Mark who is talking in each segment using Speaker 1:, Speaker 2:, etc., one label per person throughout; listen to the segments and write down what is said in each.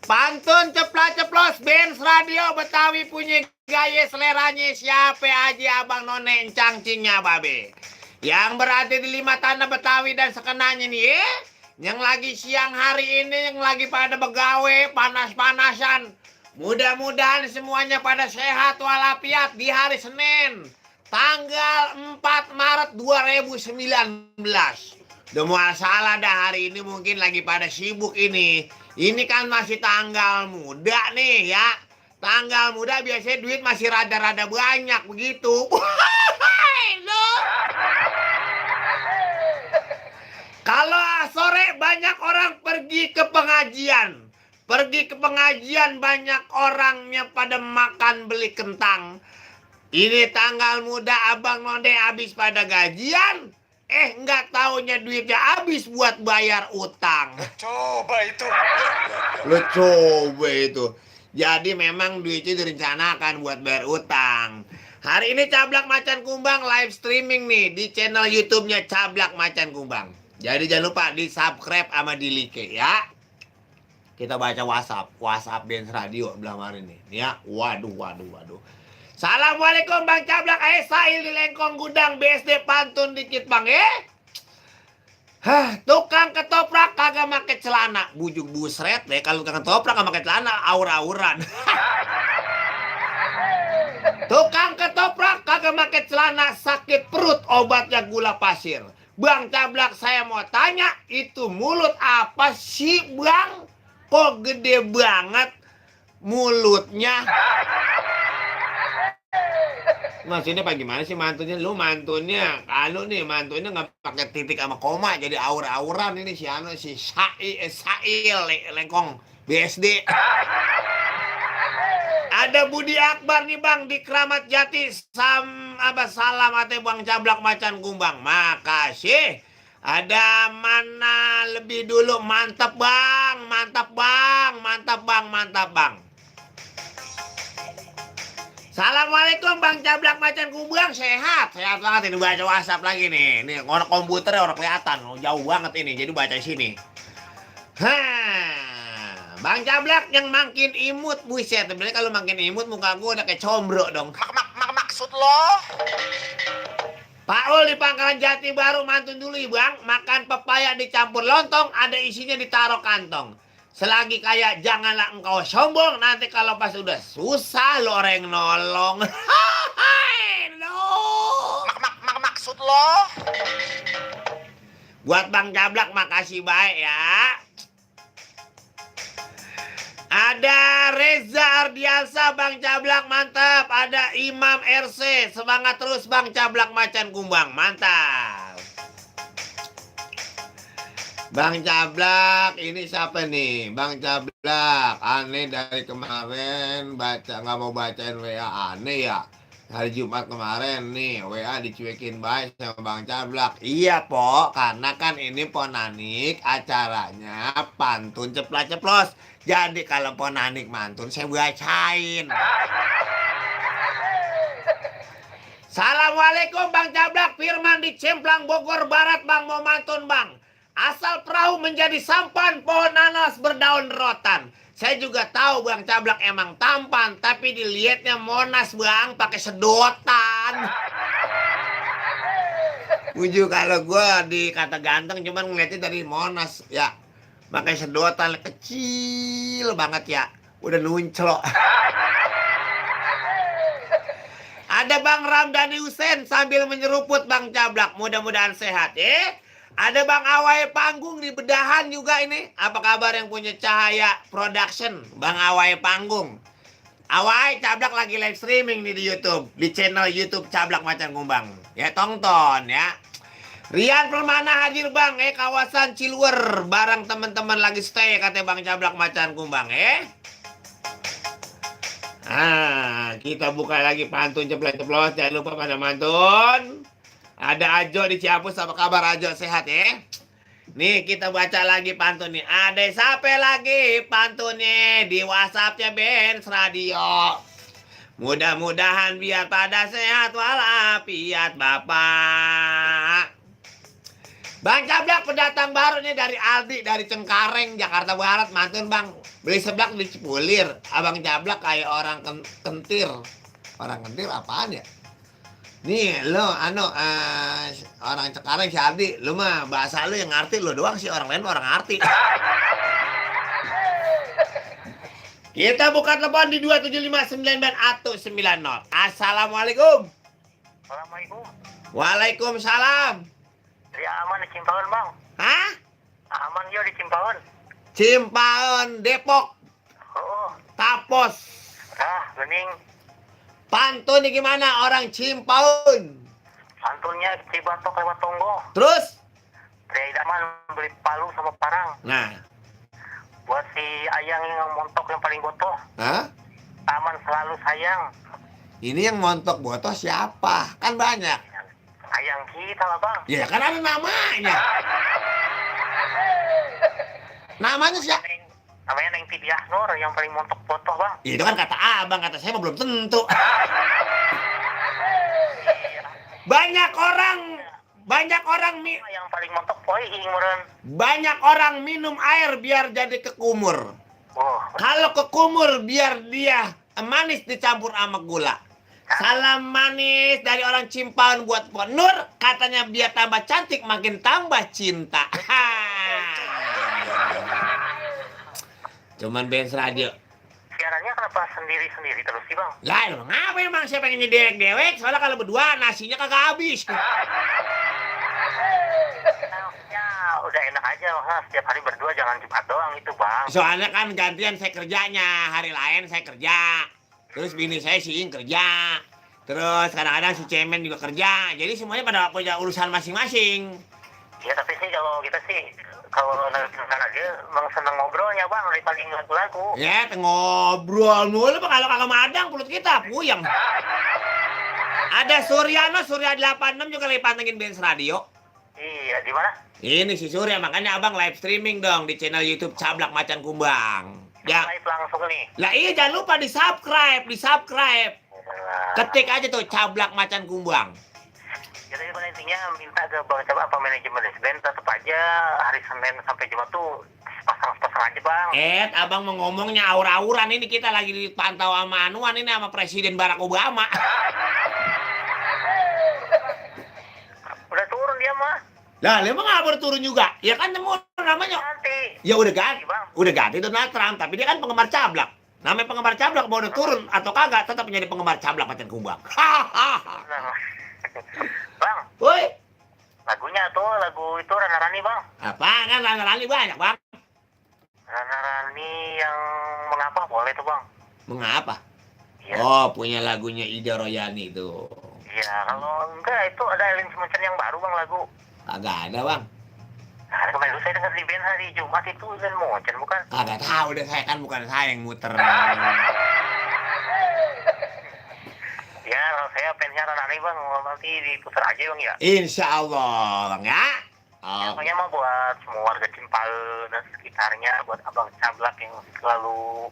Speaker 1: Pantun ceplas-ceplos Benz Radio Betawi punya gaya seleranya siapa aja abang none cangcingnya babe. Yang berada di 5 tanah Betawi dan sekenanya nih ya. Yang lagi siang hari ini yang lagi pada begawe panas-panasan. Mudah-mudahan semuanya pada sehat walafiat di hari Senin. Tanggal 4 Maret 2019. Udah masalah dah hari ini mungkin lagi pada sibuk ini. Ini kan masih tanggal muda nih ya. Tanggal muda biasanya duit masih rada-rada banyak begitu. Kalau sore banyak orang pergi ke pengajian. Pergi ke pengajian banyak orangnya pada makan beli kentang. Ini tanggal muda abang nonde habis pada gajian. Nggak taunya duitnya habis buat bayar utang. Lo coba itu. Jadi memang duitnya direncanakan buat bayar utang. Hari ini Cablak Macan Kumbang live streaming nih di channel YouTube-nya Cablak Macan Kumbang. Jadi jangan lupa di subscribe sama di like ya. Kita baca WhatsApp Dance Radio belah hari ini. Ya, waduh. Assalamualaikum Bang Cablak, Sail di Lengkong Gudang BSD pantun dikit Bang tukang ketoprak kagak make celana. Bujuk busret deh kalau tukang ketoprak kagak make celana aur-auran. Tukang ketoprak kagak make celana sakit perut obatnya gula pasir. Bang Cablak saya mau tanya itu mulut apa sih Bang? Kok gede banget mulutnya? Mas ini apa gimana sih mantunya? Lu mantunya kalau nih mantunya nggak pakai titik sama koma jadi aur-auran ini si Sail Lengkong BSD. Ada Budi Akbar nih Bang di Kramat Jati salam ate Bang Cablak Macan Kumbang. Makasih. Ada mana lebih dulu mantap Bang. Assalamualaikum Bang Cablak Macan Kumbang, sehat banget ini baca WhatsApp lagi nih. Nih orang komputernya orang kelihatan, jauh banget ini. Jadi baca di sini. Bang Cablak yang makin imut, buset. Sebenarnya kalau makin imut muka gue udah kayak combro dong.
Speaker 2: Maksud lo?
Speaker 1: Pak Ul di Pangkalan Jati Baru mantun dulu Bang. Makan pepaya dicampur lontong, ada isinya ditaruh kantong. Selagi kaya janganlah engkau sombong. Nanti kalau pas udah susah lo orang yang nolong.
Speaker 2: Maksud lo?
Speaker 1: Buat Bang Cablak makasih baik ya. Ada Reza Ardiansa Bang Cablak mantap. Ada Imam RC semangat terus Bang Cablak Macan Kumbang mantap. Bang Cablak, ini siapa nih? Bang Cablak, aneh dari kemarin nggak mau bacain WA aneh ya. Hari Jumat kemarin nih WA dicuekin baik sama Bang Cablak. Iya po, karena kan ini Ponanik acaranya pantun ceplas-ceplos. Jadi kalau Ponanik mantun saya bacain. Assalamualaikum Bang Cablak, Firman di Cemplang Bogor Barat Bang mau mantun Bang. Asal perahu menjadi sampan, pohon nanas berdaun rotan. Saya juga tahu Bang Cablak emang tampan, tapi dilihatnya Monas Bang, pakai sedotan. Uju kalau gue dikata ganteng, cuman ngeliatnya dari Monas ya. Pakai sedotan kecil banget ya, udah nunclok. Ada Bang Ramdhani Hussein sambil menyeruput Bang Cablak, mudah-mudahan sehat Ada Bang Awai Panggung di Bedahan juga ini. Apa kabar yang punya Cahaya Production? Bang Awai Panggung. Awai, Cablak lagi live streaming nih di YouTube. Di channel YouTube Cablak Macan Kumbang. Ya, tonton ya. Rian Permana hadir Bang, kawasan Ciluwer. Bareng teman-teman lagi stay, kata Bang Cablak Macan Kumbang, kita buka lagi pantun ceplos-ceplos. Jangan lupa pada mantun. Ada Ajo di Ciapus, apa kabar Ajo, sehat Nih kita baca lagi pantun nih. Ada siapa lagi pantunnya di WhatsAppnya Benz Radio. Mudah-mudahan biar pada sehat walafiat Bapak. Bang Cablak pendatang baru nih dari Aldi, dari Cengkareng, Jakarta Barat, mantun bang. Beli seblak di Cipulir. Abang Cablak kayak orang kentir. Orang kentir apaan ya? Nih lo, orang Cengkareng si Aldi, lo mah bahasa lo yang ngerti lo doang sih, orang lain mah orang ngerti. Kita buka telepon di 2759190. Assalamualaikum.
Speaker 2: Assalamualaikum.
Speaker 1: Waalaikumsalam.
Speaker 2: Ya aman di Cimpaun bang.
Speaker 1: Hah?
Speaker 2: Aman yo di Cimpaun.
Speaker 1: Cimpaun, Depok,
Speaker 2: Oh,
Speaker 1: Tapos.
Speaker 2: gening.
Speaker 1: Pantun nih gimana orang Cimpaun?
Speaker 2: Santunnya Cibatok lewat Tonggo.
Speaker 1: Terus?
Speaker 2: Pria idaman beli palu sama parang.
Speaker 1: Nah.
Speaker 2: Buat si Ayang yang montok yang paling botoh.
Speaker 1: Hah?
Speaker 2: Aman selalu sayang.
Speaker 1: Ini yang montok botoh siapa? Kan banyak.
Speaker 2: Ayang kita lah bang.
Speaker 1: Ya kan ada namanya. Namanya siapa?
Speaker 2: Namanya Neng Tidiah Nur yang paling montok botoh bang.
Speaker 1: Itu kan kata abang, kata saya mah belum tentu. Banyak orang
Speaker 2: Yang paling montok poing meren.
Speaker 1: banyak orang minum air biar jadi kekumur.
Speaker 2: Oh,
Speaker 1: Kalau kekumur biar dia manis dicampur sama gula. Salam manis dari orang Cimpaun buat Pok Nur. Katanya biar tambah cantik makin tambah cinta. Cuman Benz Radio.
Speaker 2: siarannya kenapa sendiri-sendiri terus sih bang?
Speaker 1: Lah emang apa emang saya pengen dewek-dewek. Soalnya kalau berdua nasinya kagak habis.
Speaker 2: Ya udah enak aja mah setiap hari berdua jangan Jumat doang itu bang.
Speaker 1: Soalnya kan gantian saya kerjanya. Hari lain saya kerja. Terus bini saya si Ing kerja. Terus kadang-kadang si Cemen juga kerja. Jadi semuanya pada punya urusan masing-masing.
Speaker 2: Ya tapi sih kalau kita sih kalau nonton aja emang seneng ngobrolnya bang dari paling lagu-lagu.
Speaker 1: Ya, ngobrol mulu Pak, kalau kagak madang mulut kita puyeng. Ada Suryano, Surya 86 juga lagi pantengin Benz Radio.
Speaker 2: Iya di mana?
Speaker 1: Ini si Surya, makanya abang live streaming dong di channel YouTube Cablak Macan Kumbang. Ya,
Speaker 2: Live langsung nih.
Speaker 1: lah iya jangan lupa di subscribe.
Speaker 2: Nah,
Speaker 1: Ketik aja tuh Cablak Macan Kumbang.
Speaker 2: jadi pada intinya minta ke bang coba apa manajemen band tetap aja hari Senin sampai Jumat tuh pasang aja bang.
Speaker 1: Abang mau ngomongnya aur-auran ini kita lagi dipantau sama anuan ini sama Presiden Barack Obama.
Speaker 2: Udah turun dia mah.
Speaker 1: Lah, emang nggak baru turun juga? Ya kan nemu namanya.
Speaker 2: Nanti.
Speaker 1: Ya udah ganti,
Speaker 2: Bang.
Speaker 1: udah ganti Donald Trump, tapi dia kan penggemar Cablak. Namanya penggemar Cablak mau udah turun atau kagak tetap menjadi penggemar Cablak Macan Kumbang. Hahaha.
Speaker 2: Nah, bang,
Speaker 1: Woi,
Speaker 2: lagunya tuh lagu itu Rana Rani bang.
Speaker 1: apa kan lani banyak, Bang?
Speaker 2: Rana Rani yang mengapa boleh tuh bang?
Speaker 1: Mengapa?
Speaker 2: Iya.
Speaker 1: Oh, punya lagunya Ida Royani itu.
Speaker 2: Iya, kalau enggak itu ada Elin Semencer yang baru bang lagu.
Speaker 1: Kagak ada, Bang.
Speaker 2: Hari kemarin saya dengar di band hari Jumat itu Elin Semencer bukan?
Speaker 1: Kagak tahu deh, saya kan bukan saya yang muter.
Speaker 2: Ya, kalau saya fansnya Rana Rani bang, nanti diputar aja bang ya.
Speaker 1: Insya Allah, Bang ya. Oh.
Speaker 2: Pokoknya mah buat semua warga Cimpaun dan sekitarnya, buat abang Cablak yang selalu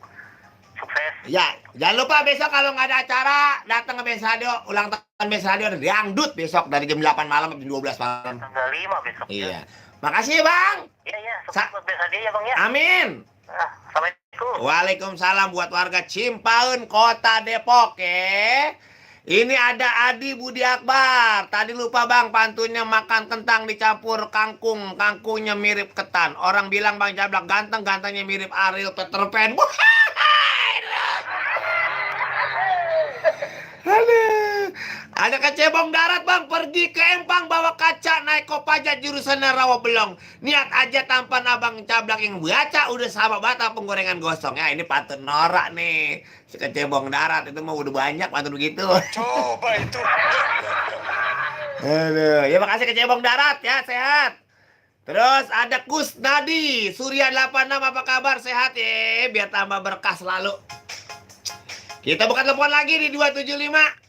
Speaker 2: sukses.
Speaker 1: Ya, jangan lupa besok kalau nggak ada acara, datang ke Benz Radio, ulang tahun Benz Radio ada dangdut besok dari jam 8 malam sampai jam 12 malam.
Speaker 2: Tanggal 5 besok.
Speaker 1: Iya. Makasih ya, Bang.
Speaker 2: Iya, sukses buat band dia ya bang ya.
Speaker 1: Amin.
Speaker 2: Nah, Assalamualaikum.
Speaker 1: Waalaikumsalam buat warga Cimpaun, Kota Depok ya. Ini ada Adi Budi Akbar. Tadi lupa Bang, pantunnya makan kentang dicampur kangkung. Kangkungnya mirip ketan. Orang bilang Bang Cablak ganteng, gantengnya mirip Ariel Peter Pan. Aduh. Ada kecebong darat Bang, pergi ke Empang bawa kaca naik Kopaja jurusan Rawabelong. Niat aja tampan abang Cablak yang baca udah sama bata penggorengan gosong. Ya ini pantun norak nih. Si kecebong darat itu mah udah banyak pantun begitu.
Speaker 2: Coba itu.
Speaker 1: Aduh, ya makasih kecebong darat ya, sehat. Terus ada Kusnadi, Surya 86 apa kabar, sehat ya, biar tambah berkah selalu. Kita buka telepon lagi di 275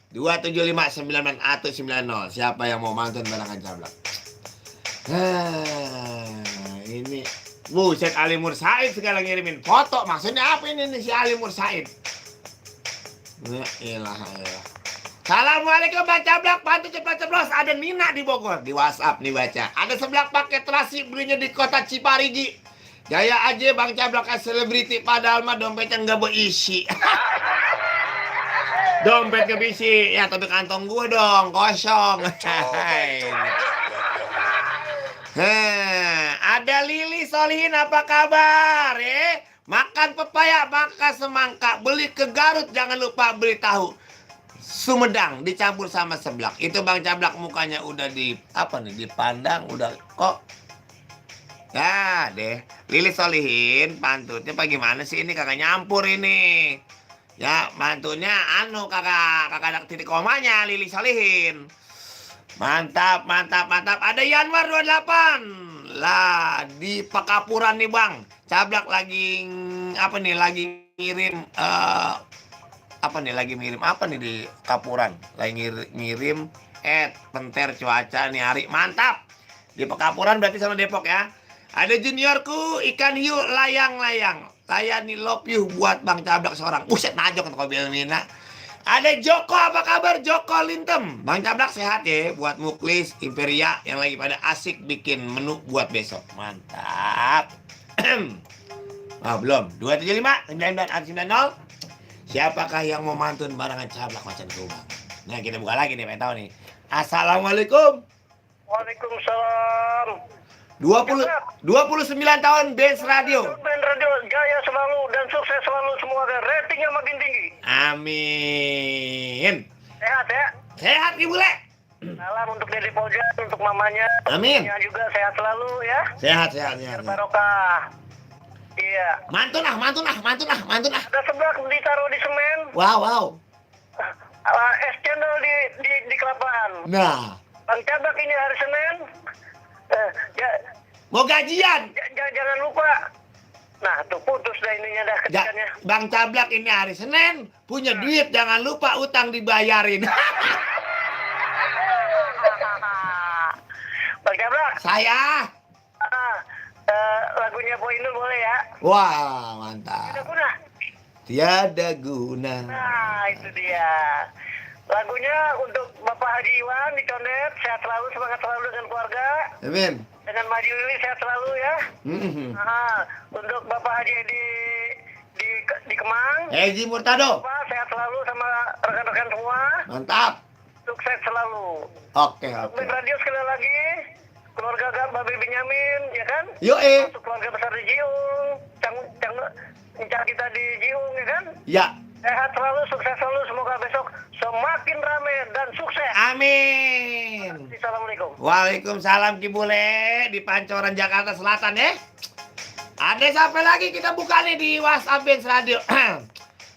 Speaker 1: 275 9190. Siapa yang mau mantun barangan Cablak? Ini buset Ali Mursaid segala ngirimin foto. Maksudnya apa ini nih si Ali Mursaid? Ya ilah. Assalamualaikum Bang Cablak, pantun ceplos-ceplos. Ada Nina di Bogor, di WhatsApp nih baca. Ada seblak paket terasi belinya di kota Ciparigi. Gaya aja Bang Cablak kan selebriti, padahal mah dompetnya nggak berisi. Dompet gak berisi, ya tapi kantong gua dong, kosong. Ada Lili Solihin, apa kabar? Makan pepaya, makan semangka. Beli ke Garut, jangan lupa beli tahu Sumedang dicampur sama seblak. Itu Bang Cablak mukanya udah dipandang, udah kok. Ya deh, Lili Solihin pantutnya bagaimana sih ini, kagak nyampur ini. Ya, mantunya kakak ada titik komanya, Lili Solihin. Mantap. Ada Yanwar 28. Lah, di Pekapuran nih Bang. Cablak lagi ngirim di Kapuran. Lagi ngirim penter cuaca nih hari. Mantap. Di Pekapuran berarti sama Depok ya. Ada juniorku ikan hiu layang-layang. Layani love you buat Bang Cablak seorang. Buset najok kau bilang Nina. Ada Joko, apa kabar Joko Lintem? Bang Cablak sehat ya buat Muklis, Imperia yang lagi pada asik bikin menu buat besok. Mantap. Belum. 275 9990. Siapakah yang mau mantun barangan Cablak macan kubang? Nah, kita buka lagi nih, pengen tahu nih. Assalamualaikum.
Speaker 2: Waalaikumsalam.
Speaker 1: 29 tahun Benz Radio.
Speaker 2: Benz Radio jaya selalu dan sukses selalu, semoga ratingnya makin tinggi.
Speaker 1: Amin.
Speaker 2: Sehat ya.
Speaker 1: Sehat Ibu Le.
Speaker 2: Salam untuk Dedi Polja, untuk mamanya.
Speaker 1: Amin.
Speaker 2: Mamanya juga sehat selalu ya.
Speaker 1: Sehat.
Speaker 2: Barokah. Iya.
Speaker 1: Mantun ah.
Speaker 2: Ada seblak ditaruh di semen.
Speaker 1: Wow.
Speaker 2: Es cendol di kelapaan.
Speaker 1: Nah,
Speaker 2: Bang Cablak ini hari Senin.
Speaker 1: mau gajian.
Speaker 2: Jangan lupa. Nah, tuh putus dah ininya dah ketikannya.
Speaker 1: Bang Cablak ini hari Senin punya duit, jangan lupa utang dibayarin.
Speaker 2: Bang Cablak.
Speaker 1: Saya.
Speaker 2: Lagunya Boy Inul boleh ya?
Speaker 1: Wah, mantap.
Speaker 2: Tiada guna.
Speaker 1: Tiada guna.
Speaker 2: Nah, itu dia. Lagunya untuk Bapak Haji Iwan di Condet, sehat selalu, semangat selalu dengan keluarga.
Speaker 1: Amin.
Speaker 2: Dengan Maju Lili sehat selalu ya. Untuk Bapak Haji di Kemang.
Speaker 1: Eji Murtado.
Speaker 2: Bapak sehat selalu sama rekan-rekan semua.
Speaker 1: Mantap.
Speaker 2: Sukses selalu.
Speaker 1: Oke.
Speaker 2: Untuk Ben Radio sekali lagi, keluarga Babi Benyamin, ya kan? Untuk keluarga besar di Jiung, Cang kita di Jiung, ya kan?
Speaker 1: Ya.
Speaker 2: Sehat selalu, sukses selalu, semoga besok semakin ramai dan sukses.
Speaker 1: Amin.
Speaker 2: Assalamualaikum.
Speaker 1: Waalaikumsalam Kibule di Pancoran Jakarta Selatan ya. Ada siapa lagi kita buka nih di WhatsApp Benz Radio.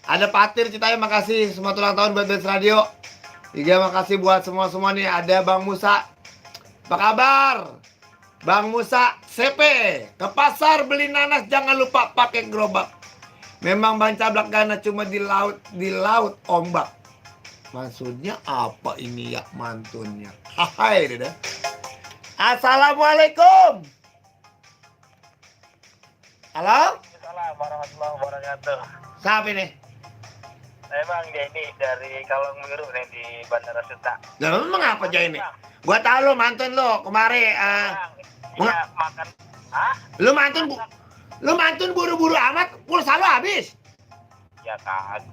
Speaker 1: Ada Patir Citayam, makasih semua ulang tahun buat Benz Radio. Juga makasih buat semua nih. Ada Bang Musa. Apa kabar? Bang Musa CP. Ke pasar beli nanas jangan lupa pakai gerobak. Memang Bang Cablak gana cuma di laut ombak. Maksudnya apa ini ya mantunnya? Hai deh. Assalamualaikum. Halo?
Speaker 2: Assalamualaikum warahmatullahi wabarakatuh.
Speaker 1: Siapa ini?
Speaker 2: Saya Bang Denny dari Kalong Biru nih di Bandara Suta.
Speaker 1: Lah memang apa aja ini? Gua tahu lo mantun lo kemarin.
Speaker 2: Makan. Hah?
Speaker 1: Lu mantun buru-buru amat, pulsa lu habis.
Speaker 2: Ya kagak.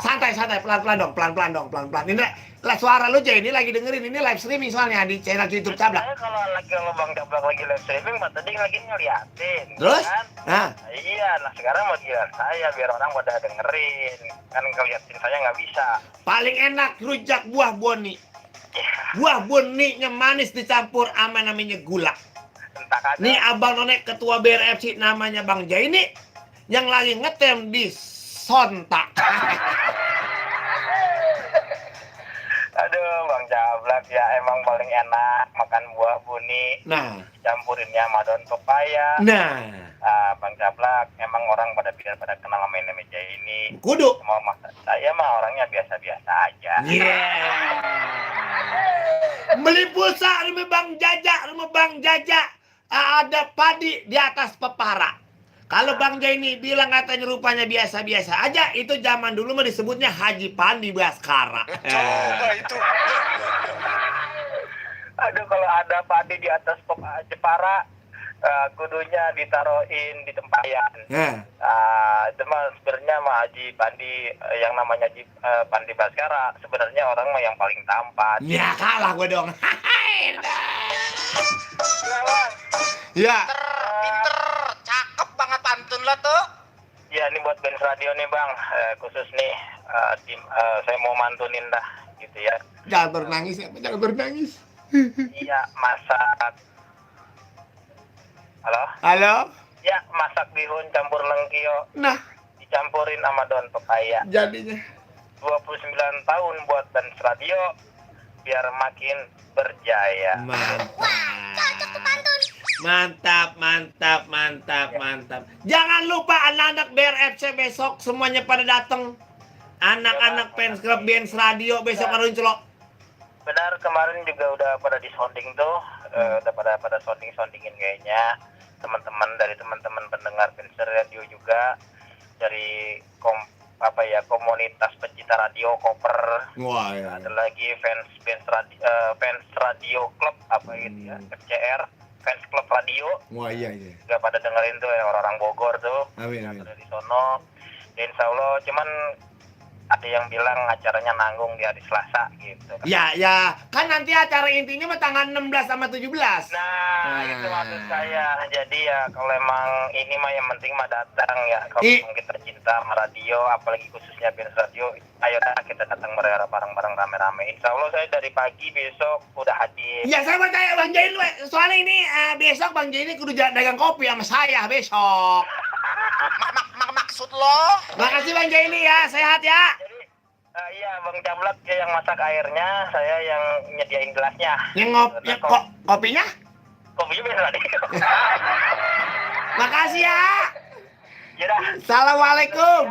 Speaker 1: Santai, pelan-pelan dong. Ini lah suara lu aja ini lagi dengerin, ini live streaming soalnya di channel YouTube Cablak.
Speaker 2: Saya kalau Bang Cablak lagi live streaming, tadi lagi ngeliatin.
Speaker 1: Terus?
Speaker 2: Kan?
Speaker 1: Nah,
Speaker 2: Iya, sekarang mau giliran saya biar orang pada dengerin. Kan ngeliatin saya nggak bisa.
Speaker 1: paling enak rujak buah boni. Buah boninya manis dicampur sama namanya gula.
Speaker 2: Entah kagak.
Speaker 1: Nih abang nonek ketua BRFC namanya Bang Jaini yang lagi ngetem di Sontak.
Speaker 2: Aduh, Bang Cablak ya emang paling enak makan buah buni.
Speaker 1: Nah,
Speaker 2: Campurinnya sama daun pepaya.
Speaker 1: nah,
Speaker 2: Bang Cablak emang orang pada kenal sama ini meja ini.
Speaker 1: kudu.
Speaker 2: Saya mah orangnya biasa-biasa aja.
Speaker 1: Beli pulsa rumah Bang Jaja. Ada padi di atas pepara. Kalau Bang Jaini bilang katanya rupanya biasa-biasa aja, itu zaman dulu mah disebutnya Haji Pandi Baskara.
Speaker 3: Coba itu.
Speaker 2: Aduh, kalau ada padi di atas Jepara, kudunya ditaruhin di tempayan. Itu mah sebenarnya mah Haji Pandi, yang namanya Haji Pandi Baskara, sebenarnya orang mah yang paling tampan.
Speaker 1: Ya kalah gue dong. Ya.
Speaker 3: Pinter, cakep banget pantun lo tuh.
Speaker 2: Ya, ini buat Benz Radio nih Bang, khusus nih, saya mau mantunin dah, gitu ya.
Speaker 1: Jangan bernangis ya, jangan bernangis.
Speaker 2: Iya, masak. Halo?
Speaker 1: Halo?
Speaker 2: Ya, masak bihun campur lengkio,
Speaker 1: Nah,
Speaker 2: dicampurin sama daun pepaya.
Speaker 1: jadinya.
Speaker 2: 29 tahun buat Benz Radio, biar makin berjaya.
Speaker 1: Mantap, mantap. Jangan lupa anak-anak BRFC besok semuanya pada datang. Anak-anak fans club Benz Radio besok harus celok.
Speaker 2: Benar, kemarin juga udah pada disounding tuh, udah pada soundingin kayaknya. Teman-teman dari teman-teman pendengar Benz Radio juga dari komunitas pencinta radio Koper.
Speaker 1: Wah, ya.
Speaker 2: Ada lagi fans radio klub gitu ya, FCR, fans klub radio.
Speaker 1: Wah, iya.
Speaker 2: Juga pada dengerin tuh ya, orang-orang Bogor tuh.
Speaker 1: Amin.
Speaker 2: Dari sono. Dan insya Allah, cuman ada yang bilang acaranya nanggung di hari Selasa gitu.
Speaker 1: Ya, kan nanti acara intinya mah tanggal 16 sama 17.
Speaker 2: Nah, itu maksud saya. Jadi ya kalau emang ini mah yang penting mah datang ya. Kalau memang kita cinta sama radio, apalagi khususnya Benz Radio, ayo dah kita datang bareng-bareng rame-rame. Insya Allah saya dari pagi besok udah hadir.
Speaker 1: Ya, saya mau tanya Bang Jain, soalnya ini besok Bang Jain ini kudu dagang kopi sama saya besok.
Speaker 3: Maksud lo?
Speaker 1: Makasih Bang Jain ya, sehat ya.
Speaker 2: Jadi iya Bang Cablak yang masak airnya, saya yang nyediain gelasnya.
Speaker 1: Yang kopinya?
Speaker 2: Kopinya Benz Radio.
Speaker 1: Makasih ya.
Speaker 2: Yaudah.
Speaker 1: Assalamualaikum.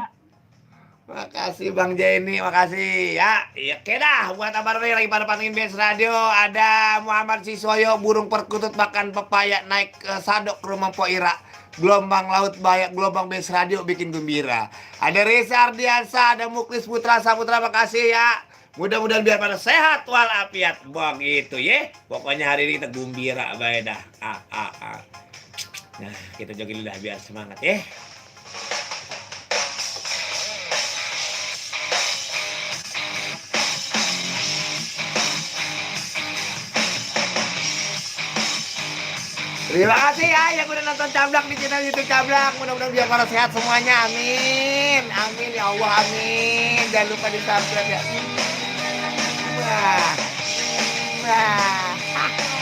Speaker 1: Makasih Bang Jaini, makasih ya. Iya, oke dah. Buat apa lagi pada pantengin Benz Radio, ada Muhammad Siswoyo, burung perkutut makan pepaya naik ke Sadok ke rumah Po Ira. Gelombang laut banyak, gelombang Benz Radio bikin gembira. Ada Reza Ardiansa, ada Muklis Putra Saputra, makasih ya. Mudah-mudahan biar pada sehat walafiat. Begitu ya. Pokoknya hari ini kita gembira bae dah. Nah, kita jogging dulu dah biar semangat ya. Terima kasih ya yang udah nonton Cablak di channel YouTube Cablak. Mudah-mudahan biar pada sehat semuanya. Amin. Amin ya Allah, amin. Jangan lupa di subscribe ya. Wah.